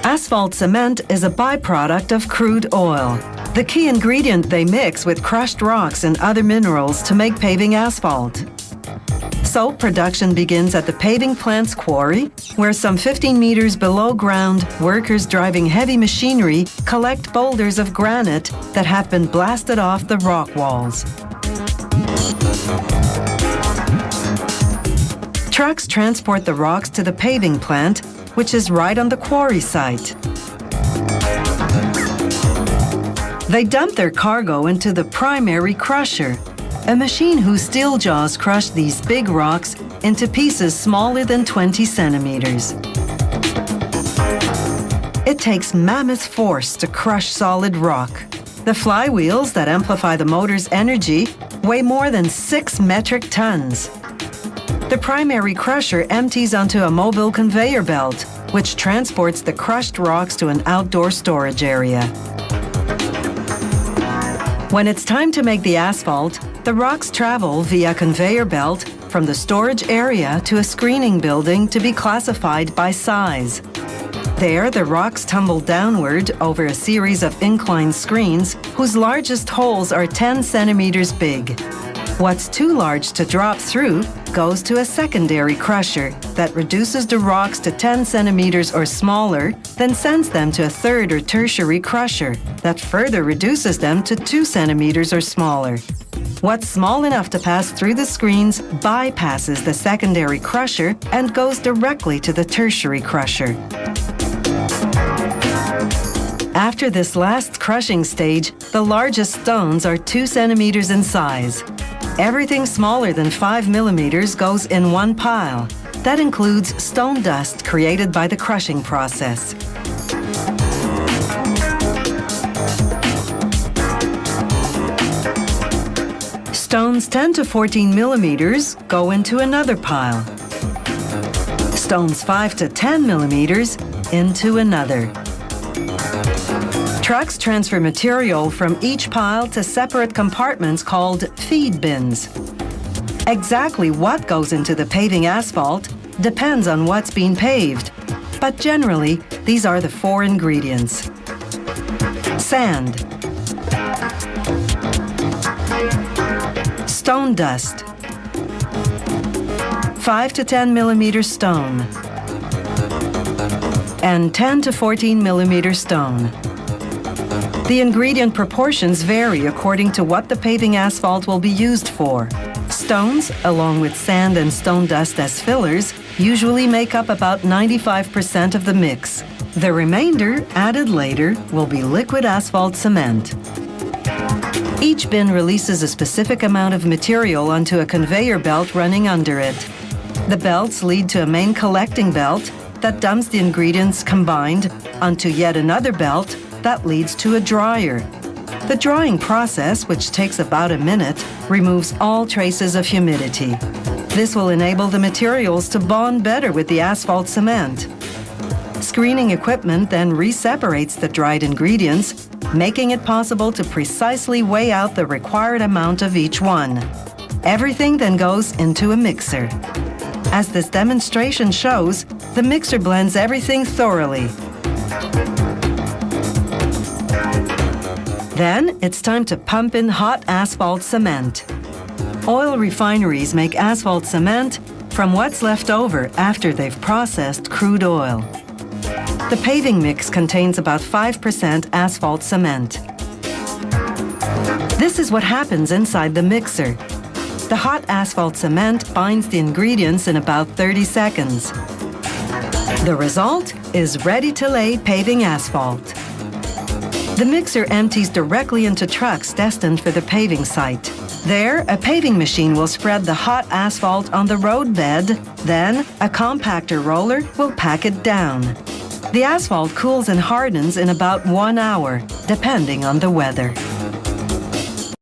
Asphalt cement is a byproduct of crude oil, the key ingredient they mix with crushed rocks and other minerals to make paving asphalt. So, production begins at the paving plant's quarry, where some 15 meters below ground, workers driving heavy machinery collect boulders of granite that have been blasted off the rock walls. Trucks transport the rocks to the paving plant, which is right on the quarry site. They dump their cargo into the primary crusher, a machine whose steel jaws crush these big rocks into pieces smaller than 20 centimeters. It takes mammoth force to crush solid rock. The flywheels that amplify the motor's energy weigh more than 6 metric tons. The primary crusher empties onto a mobile conveyor belt, which transports the crushed rocks to an outdoor storage area. When it's time to make the asphalt, the rocks travel via conveyor belt from the storage area to a screening building to be classified by size. There, the rocks tumble downward over a series of inclined screens whose largest holes are 10 centimeters big. What's too large to drop through goes to a secondary crusher that reduces the rocks to 10 centimeters or smaller, then sends them to a third or tertiary crusher that further reduces them to 2 centimeters or smaller. What's small enough to pass through the screens bypasses the secondary crusher and goes directly to the tertiary crusher. After this last crushing stage, the largest stones are 2 centimeters in size. Everything smaller than 5 millimeters goes in one pile. That includes stone dust created by the crushing process. Stones 10 to 14 millimeters go into another pile. Stones 5 to 10 millimeters into another. Trucks transfer material from each pile to separate compartments called feed bins. Exactly what goes into the paving asphalt depends on what's being paved, but generally, these are the 4 ingredients. Sand, stone dust, 5 to 10 millimeter stone, and 10 to 14 millimeter stone. The ingredient proportions vary according to what the paving asphalt will be used for. Stones, along with sand and stone dust as fillers, usually make up about 95% of the mix. The remainder, added later, will be liquid asphalt cement. Each bin releases a specific amount of material onto a conveyor belt running under it. The belts lead to a main collecting belt that dumps the ingredients combined onto yet another belt that leads to a dryer. The drying process, which takes about a minute, removes all traces of humidity. This will enable the materials to bond better with the asphalt cement. Screening equipment then re-separates the dried ingredients, making it possible to precisely weigh out the required amount of each one. Everything then goes into a mixer. As this demonstration shows, the mixer blends everything thoroughly. Then, it's time to pump in hot asphalt cement. Oil refineries make asphalt cement from what's left over after they've processed crude oil. The paving mix contains about 5% asphalt cement. This is what happens inside the mixer. The hot asphalt cement binds the ingredients in about 30 seconds. The result is ready-to-lay paving asphalt. The mixer empties directly into trucks destined for the paving site. There, a paving machine will spread the hot asphalt on the road bed. Then, a compactor roller will pack it down. The asphalt cools and hardens in about 1 hour, depending on the weather.